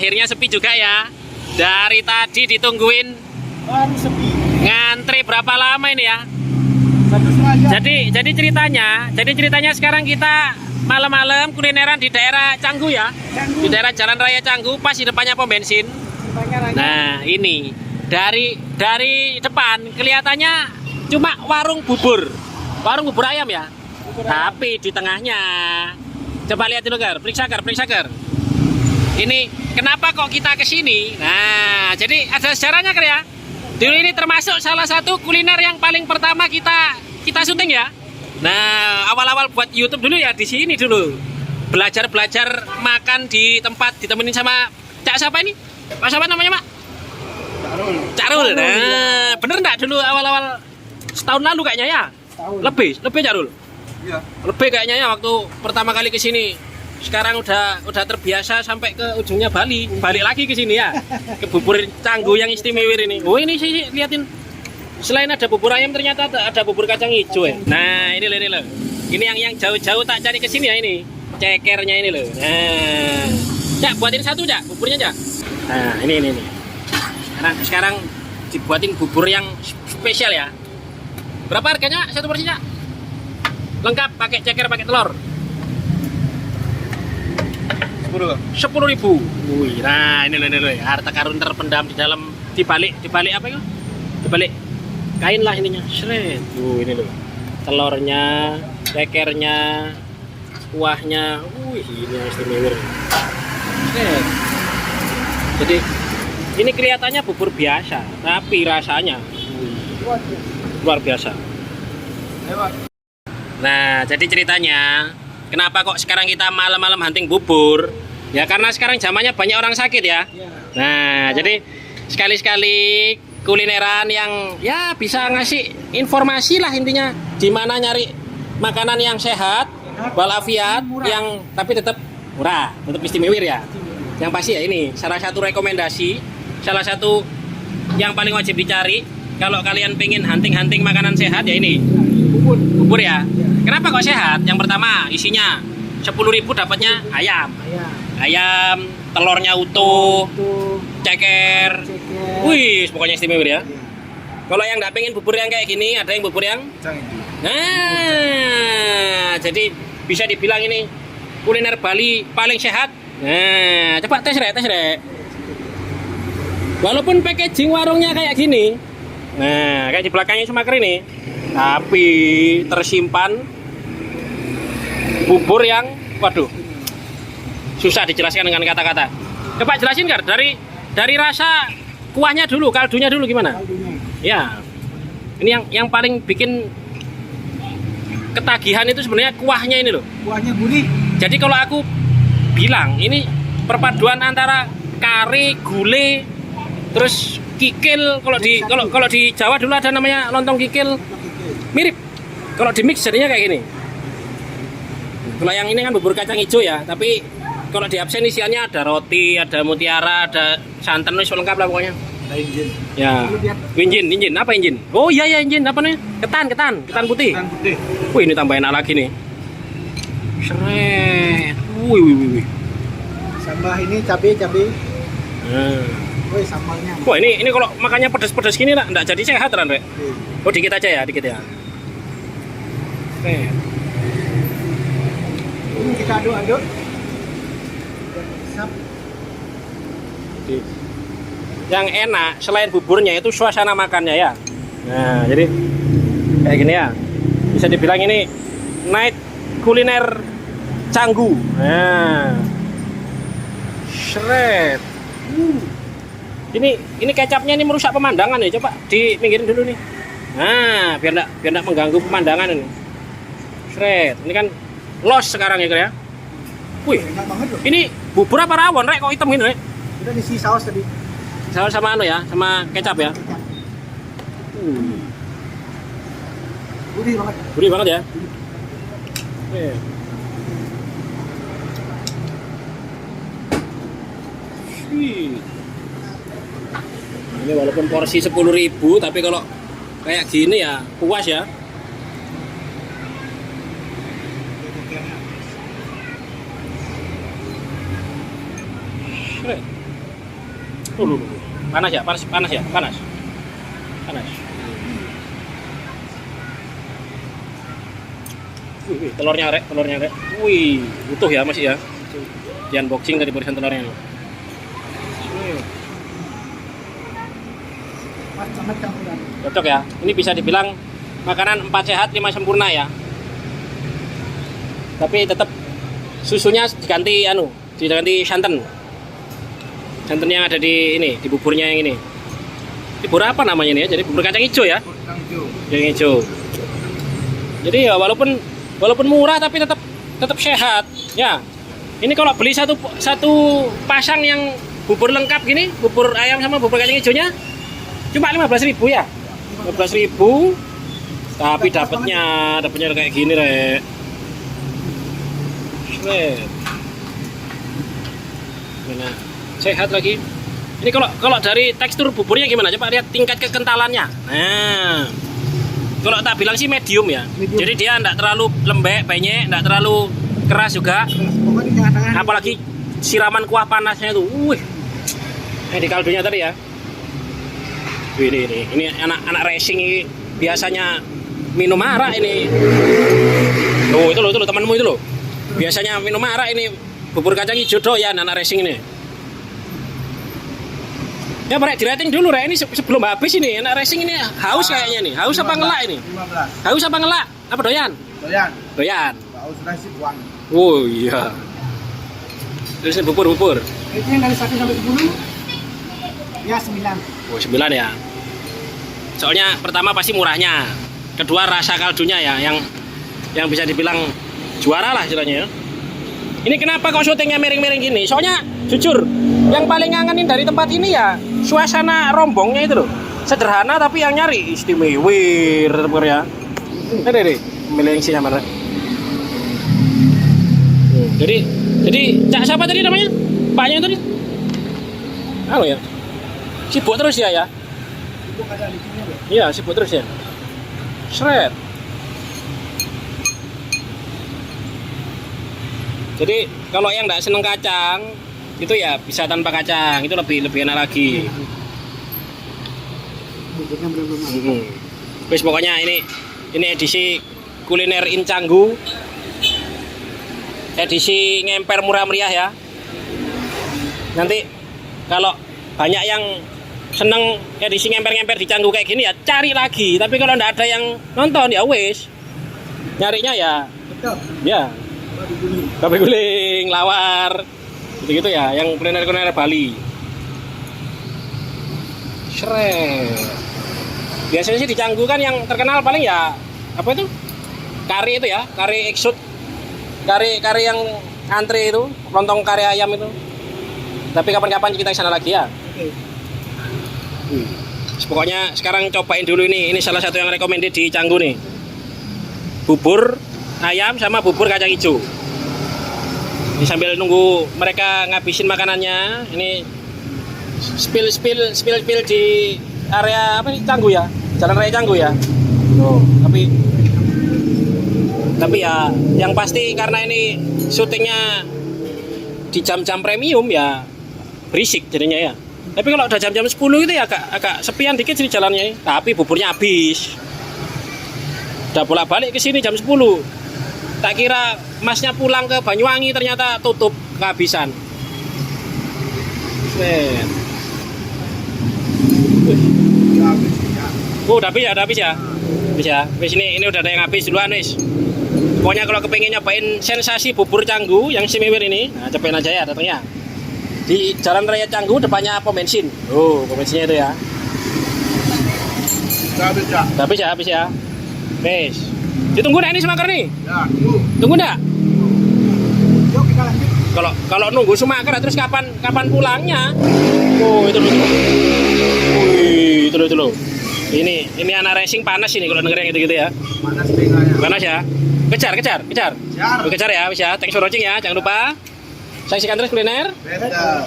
akhirnya sepi juga ya. Dari tadi ditungguin. Baru sepi. Ngantri berapa lama ini ya? 1,5 jam. Jadi ceritanya sekarang kita malam-malam kulineran di daerah Canggu ya. Canggu. Di daerah Jalan Raya Canggu, pas di depannya pom bensin. Nah, ini dari depan kelihatannya cuma warung bubur ayam ya. Tapi di tengahnya, coba lihat dulu Gar, periksa Gar. Ini kenapa kok kita kesini? Nah, jadi ada sejarahnya Gar ya. Dulu ini termasuk salah satu kuliner yang paling pertama kita syuting ya. Nah, awal-awal buat YouTube dulu ya di sini dulu. Belajar makan di tempat ditemenin sama Cak siapa ini? Pak siapa namanya, Pak? Carul. Nah, bener enggak dulu awal-awal setahun lalu kayaknya ya? Lebih Carul. Iya. Lebih kayaknya ya waktu pertama kali ke sini. Sekarang udah terbiasa sampai ke ujungnya Bali. Balik lagi ke sini ya. Ke bubur Canggu yang istimewa ini. Oh, ini sih liatin. Selain ada bubur ayam ternyata ada bubur kacang hijau ya. Nah, ini loh. Ini yang jauh-jauh tak cari ke sini ya ini. Cekernya ini loh. Nah. Cak, buatin satu, Cak. Buburnya, Cak. Nah, ini. Sekarang dibuatin bubur yang spesial ya. Berapa harganya satu porsi, Cak? Lengkap pakai ceker, pakai telur. 10.000. Wih, nah ini loh, harta karun terpendam di balik apa itu? Di balik kain lah ininya. Shred. Ini loh. Telurnya, cekernya, kuahnya. Wih, ini istimewa. Shred. Jadi ini kelihatannya bubur biasa, tapi rasanya luar biasa. Nah, jadi ceritanya kenapa kok sekarang kita malam-malam hunting bubur? Ya karena sekarang zamannya banyak orang sakit ya. Nah, jadi sekali-sekali kulineran yang ya bisa ngasih informasi lah intinya di mana nyari makanan yang sehat, walafiat, yang tapi tetap murah, tetap istimewa ya. Yang pasti ya ini salah satu rekomendasi, salah satu yang paling wajib dicari kalau kalian pengen hunting makanan sehat ya ini. Bubur ya. Kenapa kok sehat? Yang pertama isinya 10.000 dapatnya ayam, telurnya utuh, ceker. Wih, pokoknya istimewa ya. Kalau yang nggak pengen bubur yang kayak gini, ada yang bubur yang nah, jadi bisa dibilang ini kuliner Bali paling sehat. Nah, coba tes rek. Walaupun packaging warungnya kayak gini, nah kayak di belakangnya Sumaker ini, tapi tersimpan bubur yang, waduh, susah dijelaskan dengan kata-kata. Coba jelasin Gar, dari rasa kuahnya dulu, kaldunya dulu gimana? Ya, ini yang paling bikin ketagihan itu sebenarnya kuahnya ini loh. Kuahnya gurih. Jadi kalau aku bilang ini perpaduan antara kari, gulai, terus kikil. Kalau di Jawa dulu ada namanya lontong kikil, mirip. Kalau di mix jadinya kayak gini. Kalau yang ini kan bubur kacang hijau ya, tapi kalau di absen isiannya ada roti, ada mutiara, ada santan, lengkap lah pokoknya. Ada injin. Ya. Injin, apa injin? Oh iya injin, apa nih? Ketan putih. Ketan putih. Wih, ini tambah enak lagi nih. Seret. Wih. Sambal ini cabai. Nah. Wih, sambalnya. Wah, ini kalau makannya pedas-pedas gini lah, enggak jadi sehat kan, Rek? Oh, dikit aja ya, dikit ya. Oke. Ini kita aduk. Yang enak selain buburnya itu suasana makannya ya. Nah, jadi kayak gini ya. Bisa dibilang ini night kuliner Canggu. Nah. Shred. Ini kecapnya ini merusak pemandangan ya. Coba diminggirin dulu nih. Nah, biar enggak mengganggu pemandangan ini. Shred. Ini kan los sekarang ya. Wih, enak banget loh. ini bubur apa rawon, Rek? Kok hitam gini, Rek? Udah diisi saus tadi. Saus sama ya, sama kecap ya. Gurih banget. Gurih banget ya. Ini walaupun porsi 10.000, tapi kalau kayak gini ya puas ya. Panas ya, panas ya, panas. Wih, telurnya rek. Wih, utuh ya masih ya. Di unboxing tadi barisan telurnya. Pas banget campuran. Cocok ya. Ini bisa dibilang makanan 4 sehat 5 sempurna ya. Tapi tetap susunya diganti santan. Santan yang ada di ini, di buburnya yang ini. Ini bubur apa namanya ini ya? Jadi bubur kacang hijau ya. Kacang hijau. Kacang hijau. Jadi ya walaupun murah tapi tetap sehat. Ya. Ini kalau beli satu pasang yang bubur lengkap gini, bubur ayam sama bubur kacang hijaunya cuma 15.000 ya. 15.000. Tapi dapatnya kayak gini, Rek. Gimana? Sehat lagi. Ini kalau dari tekstur buburnya gimana? Coba lihat tingkat kekentalannya. Nah, kalau tak bilang sih medium ya. Medium. Jadi dia enggak terlalu lembek, penyek, enggak terlalu keras juga. Pokoknya di tengah-tengah. Apalagi siraman kuah panasnya itu. Wih. Di kaldunya tadi ya. Wih, ini anak racing ini biasanya minum arak ini. Oh, itu loh temanmu itu loh. Biasanya minum arak ini bubur kacang hijau doyan anak racing ini. Ya, Rek, di rating dulu, Rek. Ini sebelum habis ini anak racing ini haus kayaknya nih. Haus apa ngelak ini? 15. Haus apa ngelak? Apa doyan? Doyan. Haus nasi buang. Oh iya. Terus bubur. Itu yang dari 1 sampai 10. Ya 9. Oh, 9 ya. Soalnya pertama pasti murahnya. Kedua rasa kaldunya ya yang bisa dibilang juara lah istilahnya ya. Ini kenapa kok syutingnya miring-miring gini? Soalnya jujur, yang paling ngangenin dari tempat ini ya suasana rombongnya itu loh. Sederhana tapi yang nyari istimewa ya. Ini milih sih sama. Jadi Cak siapa tadi namanya? Paknya tadi? Halo ya. Sibuk terus ya. Itu ada di sini loh. Iya, sibuk terus ya. Seret. Jadi kalau yang nggak seneng kacang itu ya bisa tanpa kacang, itu lebih enak lagi. Buburnya benar-benar. Terus pokoknya ini edisi kuliner Incanggu, edisi ngemper murah meriah ya. Nanti kalau banyak yang seneng edisi ngemper di Canggu kayak gini ya cari lagi. Tapi kalau nggak ada yang nonton ya wes, nyarinya ya Betul. ya babi guling, lawar, gitu-gitu ya, yang kuliner Bali. Seret. Biasanya sih di Canggu kan yang terkenal paling ya apa itu? Kari itu ya, kari eksut. Kari yang antri itu, lontong kari ayam itu. Tapi kapan-kapan kita ke sana lagi ya. Oke. Pokoknya sekarang cobain dulu ini salah satu yang recommended di Canggu nih. Bubur ayam sama bubur kacang hijau. Ini sambil nunggu mereka ngabisin makanannya, ini spill di area apa nih, Canggu ya, Jalan Raya Canggu ya. Oh, tapi ya yang pasti karena ini syutingnya di jam-jam premium ya berisik jadinya ya. Tapi kalau udah jam-jam 10 itu ya agak sepian dikit sih jalannya. Tapi buburnya habis. Udah bolak-balik ke sini jam 10. Tak kira masnya pulang ke Banyuwangi ternyata tutup kehabisan. Oh, udah habis ya. Habis ini udah ada yang habis duluan, wis. Pokoknya kalau kepengin nyobain sensasi bubur Canggu yang istimewa ini, nah cobain aja ya datangnya. Di Jalan Raya Canggu depannya pom bensin. Oh, pom bensinnya itu ya. Habis ya. Wes. Ditunggu dah ini Sumaker nih. Ya, Tunggu enggak? Yuk kita lanjut. Kalau nunggu Sumaker terus kapan pulangnya? Oh, itu loh. Wih, itu loh. Ini anak racing panas ini kalau denger yang gitu-gitu ya. Panas tengahnya. Panas ya. Kejar. Kejar. Kejar ya, bisa. Thanks for watching ya. Jangan lupa saksikan terus kuliner. Betul.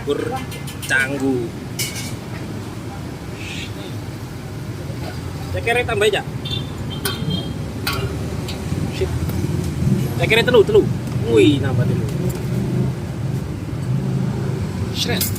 Bubur Canggu. Saya kira tambah aja. Sip. Saya kira telu. Wih, nambah telu. Shred.